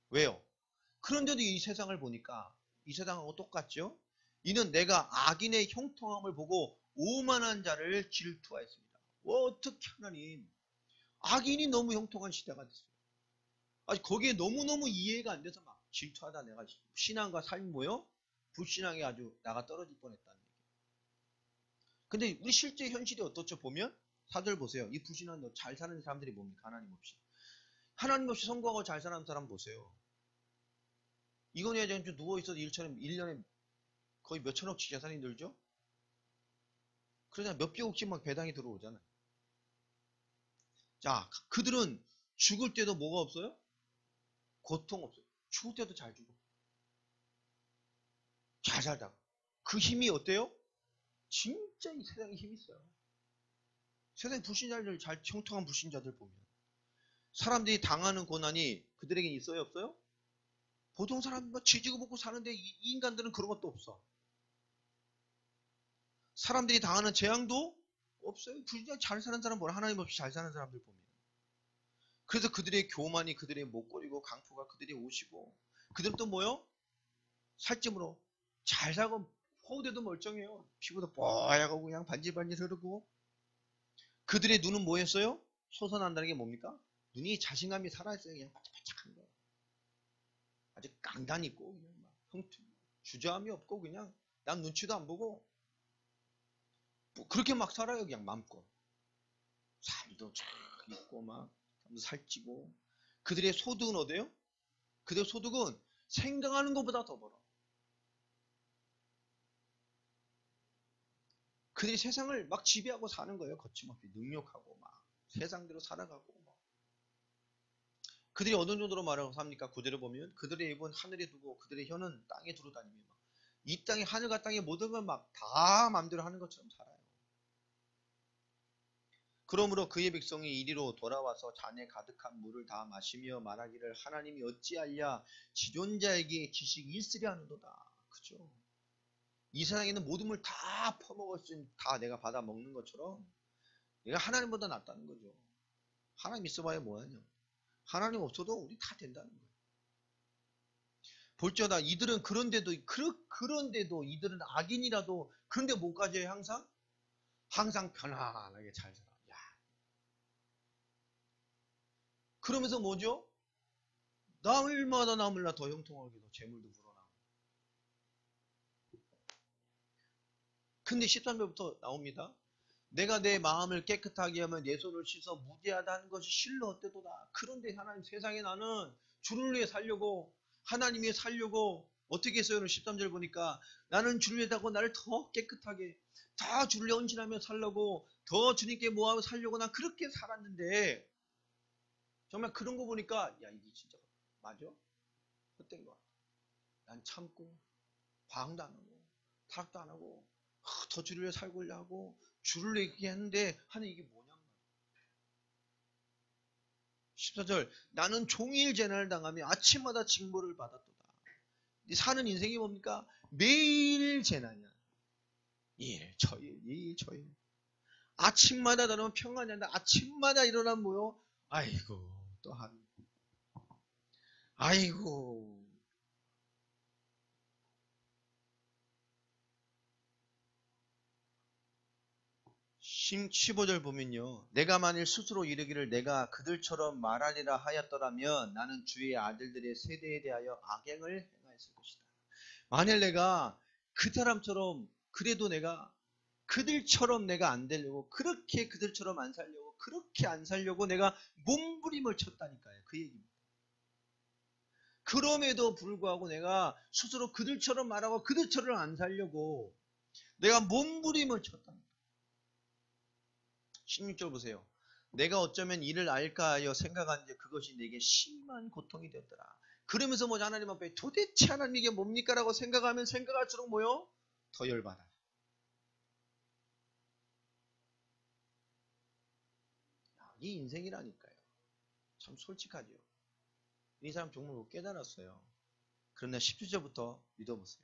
왜요? 그런데도 이 세상을 보니까 이 세상하고 똑같죠? 이는 내가 악인의 형통함을 보고 오만한 자를 질투하였습니다. 어떻게 하나님, 악인이 너무 형통한 시대가 됐어요. 거기에 너무너무 이해가 안 돼서 막 질투하다 내가 신앙과 삶이 뭐요? 불신앙에 아주 나가 떨어질 뻔했다는 얘기예요. 근데 우리 실제 현실이 어떻죠? 보면 4절 보세요. 이 불신한 잘 사는 사람들이 뭡니까? 하나님 없이. 하나님 없이 성공하고 잘 사는 사람 보세요. 이건희가 지금 누워있어도 1년에 거의 몇천억씩 재산이 늘죠? 그러냐 몇백억씩 막 배당이 들어오잖아요. 자, 그들은 죽을 때도 뭐가 없어요? 고통 없어요. 죽을 때도 잘 죽어. 잘 살다가. 그 힘이 어때요? 진짜 이 세상에 힘이 있어요. 세상 불신자들, 잘 형통한 불신자들 보면 사람들이 당하는 고난이 그들에게 있어요, 없어요? 보통 사람 뭐 쥐지고 먹고 사는데 이 인간들은 그런 것도 없어. 사람들이 당하는 재앙도 없어요. 불신자 잘 사는 사람 보라. 하나님 없이 잘 사는 사람들 보면. 그래서 그들의 교만이 그들의 목걸이고 강포가 그들의 옷이고 그들은 또 뭐요? 살찜으로 잘 사고 호우대도 멀쩡해요. 피부도 뽀얗고 그냥 반질반질 흐르고 그들의 눈은 뭐였어요? 솟아난다는 게 뭡니까? 눈이 자신감이 살아있어요. 그냥 반짝반짝한 거. 아주 강단 있고 그냥 막 주저함이 없고 그냥 남 눈치도 안 보고 뭐 그렇게 막 살아요. 그냥 마음껏. 살도 쫙 있고 막 살찌고 그들의 소득은 어때요? 그들의 소득은 생각하는 것보다 더 벌어. 그들이 세상을 막 지배하고 사는 거예요. 거침없이 능욕하고 막 세상대로 살아가고 막. 그들이 어느 정도로 말하고 삽니까? 구절을 보면 그들의 입은 하늘에 두고 그들의 혀는 땅에 두루 다니며 이 땅에 하늘과 땅의 모든 걸 막 다 마음대로 하는 것처럼 살아요. 그러므로 그의 백성이 이리로 돌아와서 잔에 가득한 물을 다 마시며 말하기를 하나님이 어찌하랴 지존자에게 지식이 있으랴 하는도다. 그죠? 이 세상에 있는 모든 물 다 퍼먹었으니 다 내가 받아 먹는 것처럼 내가 하나님보다 낫다는 거죠. 하나님 있어봐야 뭐하냐. 하나님 없어도 우리 다 된다는 거예요. 볼지어다 이들은 그런데도 이들은 악인이라도 그런데 뭐까지 해요? 항상 편안하게 잘 살아. 야. 그러면서 뭐죠? 날마다 나물라 더 형통하게 더 재물도 불어나고. 근데 13절부터 나옵니다. 내가 내 마음을 깨끗하게 하면 내 손을 씻어 무죄하다는 것이 실로 어때도다. 그런데 하나님 세상에 나는 주를 위해 살려고 하나님 위해 살려고 어떻게 했어요? 13절 보니까 나는 주를 위해 하고 나를 더 깨끗하게 더 주를 위해 헌신하며 살려고 더 주님께 모아서 살려고 난 그렇게 살았는데 정말 그런 거 보니까 야 이게 진짜 맞아? 헛된 거 같아. 난 참고 방황도 안 하고 타락도 안 하고 더 주를 위해 살고 하고 주를 얘기했는데 하는 이게 뭐냐 말이야. 14절 나는 종일 재난을 당하며 아침마다 징벌을 받았도다. 사는 인생이 뭡니까? 매일 재난이야. 일 저일 아침마다 나는 평안이 한다. 아침마다 일어나면 뭐요? 아이고 또 한 아이고 15절 보면요. 내가 만일 스스로 이르기를 내가 그들처럼 말하리라 하였더라면 나는 주의 아들들의 세대에 대하여 악행을 행하였을 것이다. 만일 내가 그 사람처럼 그래도 내가 그들처럼 내가 안 되려고 그렇게 그들처럼 안 살려고 그렇게 안 살려고 내가 몸부림을 쳤다니까요. 그 얘기입니다. 그럼에도 불구하고 내가 스스로 그들처럼 말하고 그들처럼 안 살려고 내가 몸부림을 쳤다니까. 16절 보세요. 내가 어쩌면 이를 알까 하여 생각하는데 그것이 내게 심한 고통이 되었더라. 그러면서 뭐지 하나님 앞에 도대체 하나님 이게 뭡니까? 라고 생각하면 생각할수록 뭐요? 더 열받아. 이 인생이라니까요. 참 솔직하죠. 이 사람 정말 못 깨달았어요. 그런데 17절부터 믿어보세요.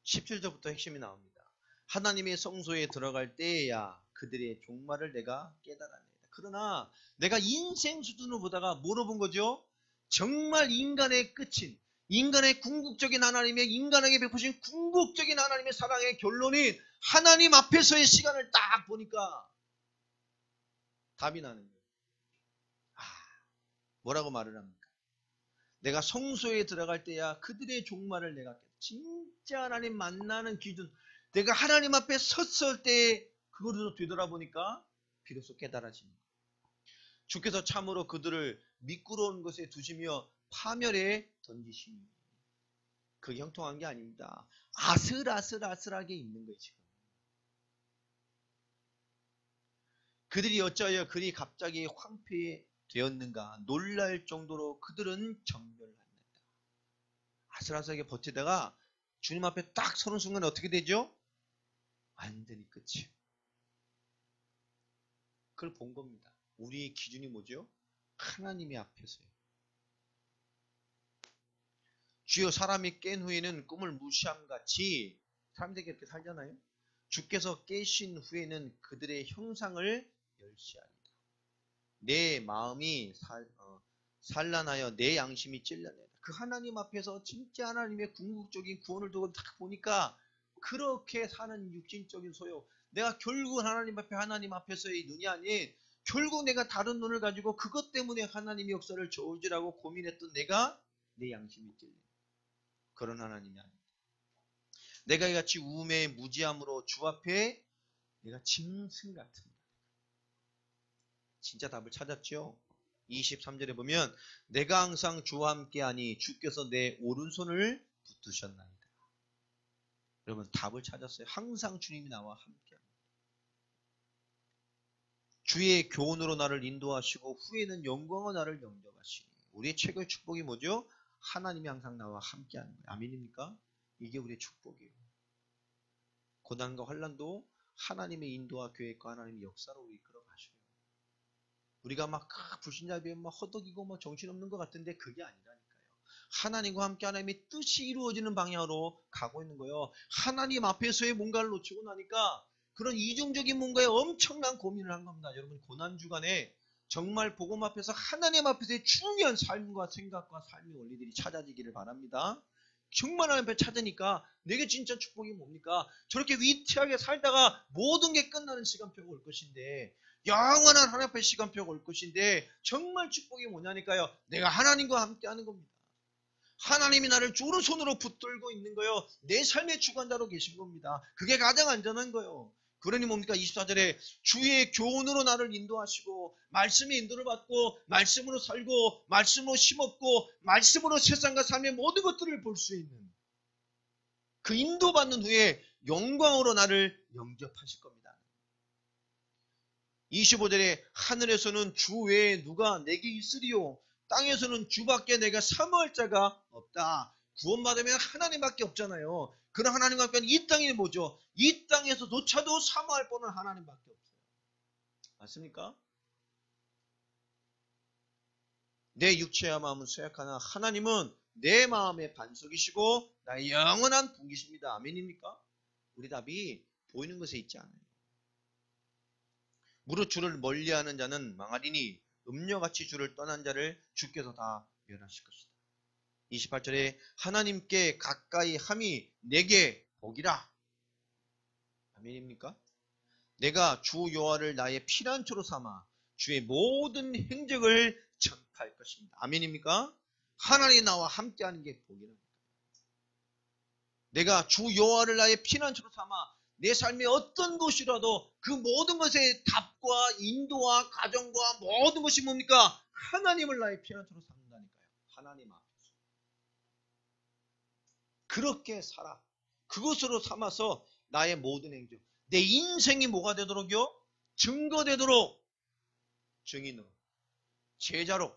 17절부터 핵심이 나옵니다. 하나님의 성소에 들어갈 때에야 그들의 종말을 내가 깨달아냅니다. 그러나 내가 인생 수준으로 보다가 뭐로 본 거죠? 정말 인간의 끝인 인간의 궁극적인 하나님의 인간에게 베푸신 궁극적인 하나님의 사랑의 결론인 하나님 앞에서의 시간을 딱 보니까 답이 나는 거예요. 뭐라고 말을 합니까? 내가 성소에 들어갈 때야 그들의 종말을 내가 진짜 하나님 만나는 기준 내가 하나님 앞에 섰을 때 그거를 되돌아보니까 비로소 깨달아집니다. 주께서 참으로 그들을 미끄러운 것에 두시며 파멸에 던지시니 그게 형통한 게 아닙니다. 아슬아슬하게 있는 거예요. 지금 그들이 어찌하여 그리 갑자기 황폐되었는가 놀랄 정도로 그들은 정멸했다. 아슬아슬하게 버티다가 주님 앞에 딱 서는 순간 어떻게 되죠? 완전히 끝이에요. 그걸 본 겁니다. 우리의 기준이 뭐죠? 하나님의 앞에서요. 주여 사람이 깬 후에는 꿈을 무시함같이 사람들이 이렇게 살잖아요. 주께서 깨신 후에는 그들의 형상을 멸시하리라. 내 마음이 산란하여 내 양심이 찔려내다. 그 하나님 앞에서 진짜 하나님의 궁극적인 구원을 두고 딱 보니까 그렇게 사는 육신적인 소욕, 내가 결국은 하나님 앞에서의 눈이 아닌 결국 내가 다른 눈을 가지고 그것 때문에 하나님의 역사를 저울질하고 고민했던 내가 내 양심이 찔려. 그런 하나님이 아닙니다. 내가 이같이 우매의 무지함으로 주 앞에 내가 짐승 같습니다. 진짜 답을 찾았죠? 23절에 보면 내가 항상 주와 함께하니 주께서 내 오른손을 붙드셨나이다. 여러분 답을 찾았어요. 항상 주님이 나와 함께합니다. 주의 교훈으로 나를 인도하시고 후에는 영광으로 나를 영접하시니. 우리의 최고의 축복이 뭐죠? 하나님이 항상 나와 함께하는 거예요. 아멘입니까? 이게 우리의 축복이에요. 고난과 환난도 하나님의 인도와 계획과 하나님의 역사로 우리 이끌어 가셔요. 우리가 막 불신자비에 막 허덕이고 막 정신없는 것 같은데 그게 아니라니까요. 하나님과 함께 하나님의 뜻이 이루어지는 방향으로 가고 있는 거예요. 하나님 앞에서의 뭔가를 놓치고 나니까 그런 이중적인 뭔가에 엄청난 고민을 한 겁니다. 여러분 고난 주간에 정말 복음 앞에서 하나님 앞에서의 중요한 삶과 생각과 삶의 원리들이 찾아지기를 바랍니다. 정말 하나님 앞에 찾으니까 내게 진짜 축복이 뭡니까? 저렇게 위태하게 살다가 모든 게 끝나는 시간표가 올 것인데 영원한 하나님 앞에 시간표가 올 것인데 정말 축복이 뭐냐니까요. 내가 하나님과 함께 하는 겁니다. 하나님이 나를 주 오른손으로 붙들고 있는 거예요. 내 삶의 주관자로 계신 겁니다. 그게 가장 안전한 거예요. 그러니 뭡니까? 24절에 주의 교훈으로 나를 인도하시고 말씀의 인도를 받고 말씀으로 살고 말씀으로 심었고 말씀으로 세상과 삶의 모든 것들을 볼 수 있는 그 인도받는 후에 영광으로 나를 영접하실 겁니다. 25절에 하늘에서는 주 외에 누가 내게 있으리요 땅에서는 주밖에 내가 사모할 자가 없다. 구원받으면 하나님밖에 없잖아요. 그런 하나님과 함께 이 땅이 뭐죠? 이 땅에서조차도 사모할 분은 하나님밖에 없어요. 맞습니까? 내 육체와 마음은 쇠약하나 하나님은 내 마음의 반석이시고 나의 영원한 분기십니다. 아멘입니까? 우리 답이 보이는 것에 있지 않아요. 무릇 주를 멀리하는 자는 망하리니 음녀같이 주를 떠난 자를 주께서 다 멸하실 것이다. 28절에 하나님께 가까이 함이 내게 복이라. 아멘입니까? 내가 주 여호와를 나의 피난처로 삼아 주의 모든 행적을 전파할 것입니다. 아멘입니까? 하나님이 나와 함께하는 게 복이랍니다. 내가 주 여호와를 나의 피난처로 삼아 내 삶의 어떤 것이라도 그 모든 것의 답과 인도와 가정과 모든 것이 뭡니까? 하나님을 나의 피난처로 삼는다니까요. 하나님 앞에서. 그렇게 살아. 그것으로 삼아서 나의 모든 행정. 내 인생이 뭐가 되도록요? 증거되도록 증인으로, 제자로,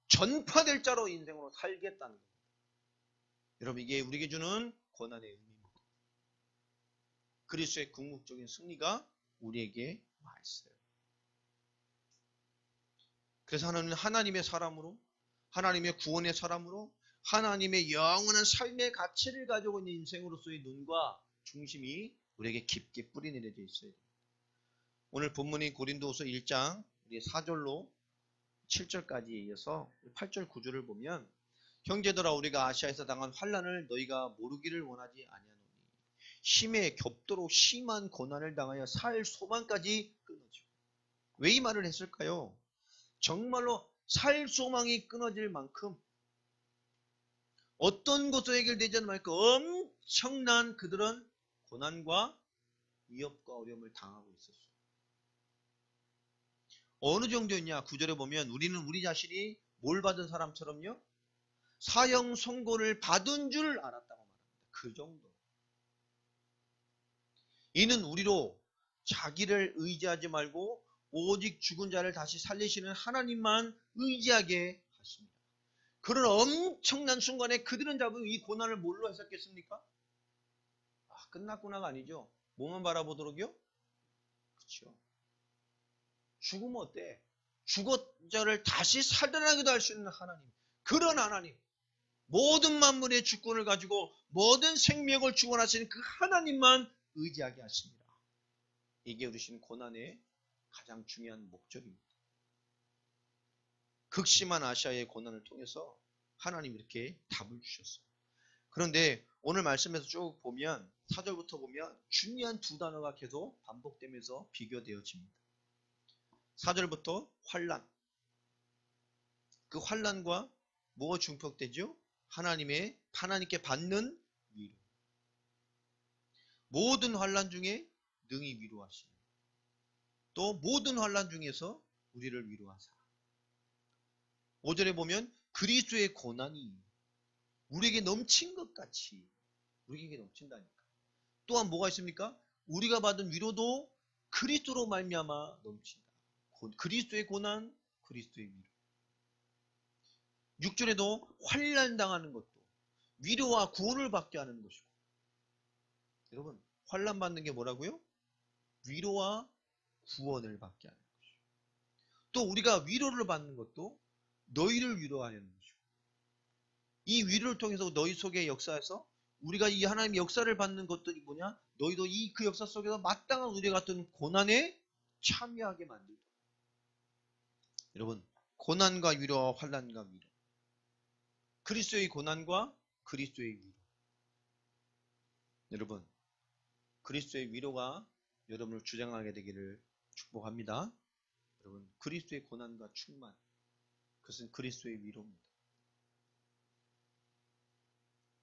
전파될 자로 인생으로 살겠다는 겁니다. 여러분 이게 우리에게 주는 고난의 의미입니다. 그리스도의 궁극적인 승리가 우리에게 와 있어요. 그래서 하나님은 하나님의 사람으로, 하나님의 구원의 사람으로, 하나님의 영원한 삶의 가치를 가지고 있는 인생으로서의 눈과 중심이 우리에게 깊게 뿌리 내려져 있어요. 오늘 본문인 고린도후서 1장 4절로 7절까지 이어서 8절 9절을 보면 형제들아 우리가 아시아에서 당한 환난을 너희가 모르기를 원하지 아니하노니 힘에 겹도록 심한 고난을 당하여 살 소망까지 끊어지고. 왜 이 말을 했을까요? 정말로 살 소망이 끊어질 만큼 어떤 것도 해결되지 않을 만큼 엄청난 그들은 고난과 위협과 어려움을 당하고 있었어요. 어느 정도였냐? 9절에 보면 우리는 우리 자신이 뭘 받은 사람처럼요? 사형 선고를 받은 줄 알았다고 말합니다. 그 정도. 이는 우리로 자기를 의지하지 말고 오직 죽은 자를 다시 살리시는 하나님만 의지하게 하십니다. 그런 엄청난 순간에 그들은 잡은 이 고난을 뭘로 했었겠습니까? 끝났구나가 아니죠. 뭐만 바라보도록요? 그렇죠. 죽으면 어때? 죽었자를 다시 살아나기도 할 수 있는 하나님. 그런 하나님. 모든 만물의 주권을 가지고 모든 생명을 주관하시는 그 하나님만 의지하게 하십니다. 이게 우리 신 고난의 가장 중요한 목적입니다. 극심한 아시아의 고난을 통해서 하나님이 이렇게 답을 주셨어요. 그런데 오늘 말씀에서 쭉 보면 4절부터 보면 중요한 두 단어가 계속 반복되면서 비교되어집니다. 4절부터 환난. 그 환난과 뭐가 중복되죠? 하나님께 받는 위로. 모든 환난 중에 능히 위로하시며 또 모든 환난 중에서 우리를 위로하사. 5절에 보면 그리스도의 고난이 우리에게 넘친 것 같이 우리에게 넘친다니까. 또한 뭐가 있습니까? 우리가 받은 위로도 그리스도로 말미암아 넘친다. 그리스도의 고난, 그리스도의 위로. 6절에도 환난당하는 것도 위로와 구원을 받게 하는 것이고. 여러분, 환난 받는 게 뭐라고요? 위로와 구원을 받게 하는 것이고. 또 우리가 위로를 받는 것도 너희를 위로하려는 것이고. 이 위로를 통해서 너희 속의 역사에서 우리가 이 하나님의 역사를 받는 것들이 뭐냐? 너희도 그 역사 속에서 마땅한 우리 같은 고난에 참여하게 만들다. 여러분, 고난과 위로와 환난과 위로. 그리스도의 고난과 그리스도의 위로. 여러분, 그리스도의 위로가 여러분을 주장하게 되기를 축복합니다. 여러분, 그리스도의 고난과 충만, 그것은 그리스도의 위로입니다.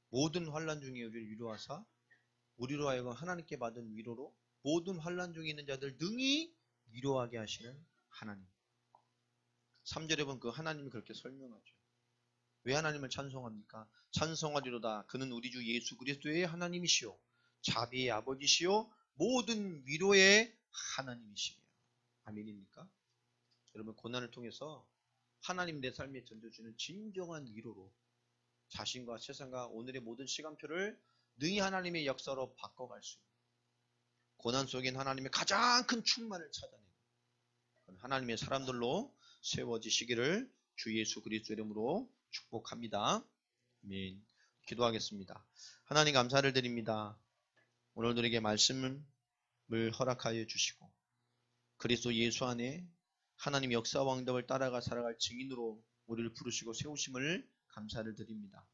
모든 환난 중에 우리를 위로하사 우리로 하여금 하나님께 받은 위로로 모든 환난 중에 있는 자들 능히 위로하게 하시는 하나님. 3절에 보면 그 하나님이 그렇게 설명하죠. 왜 하나님을 찬송합니까? 찬송하리로다. 그는 우리 주 예수 그리스도의 하나님이시오. 자비의 아버지시오. 모든 위로의 하나님이시며. 아멘입니까? 여러분, 고난을 통해서 하나님 내 삶에 던져주는 진정한 위로로 자신과 세상과 오늘의 모든 시간표를 능히 하나님의 역사로 바꿔갈 수 있는 고난 속엔 하나님의 가장 큰 충만을 찾아내는 하나님의 사람들로 세워지시기를 주 예수 그리스도 이름으로 축복합니다. 아멘. 기도하겠습니다. 하나님 감사를 드립니다. 오늘 우리에게 말씀을 허락하여 주시고 그리스도 예수 안에 하나님 역사 왕답을 따라가 살아갈 증인으로 우리를 부르시고 세우심을 감사를 드립니다.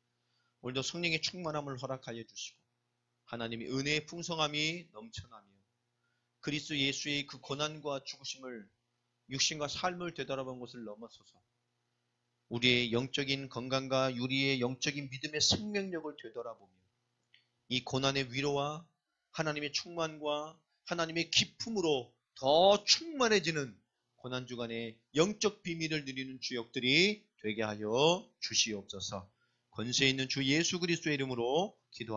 오늘도 성령의 충만함을 허락하여 주시고 하나님의 은혜의 풍성함이 넘쳐나며 그리스도 예수의 그 고난과 죽으심을 육신과 삶을 되돌아본 것을 넘어서서 우리의 영적인 건강과 우리의 영적인 믿음의 생명력을 되돌아보며 이 고난의 위로와 하나님의 충만과 하나님의 기품으로 더 충만해지는 고난주간의 영적 비밀을 누리는 주역들이 되게 하여 주시옵소서. 권세 있는 주 예수 그리스도의 이름으로 기도합니다.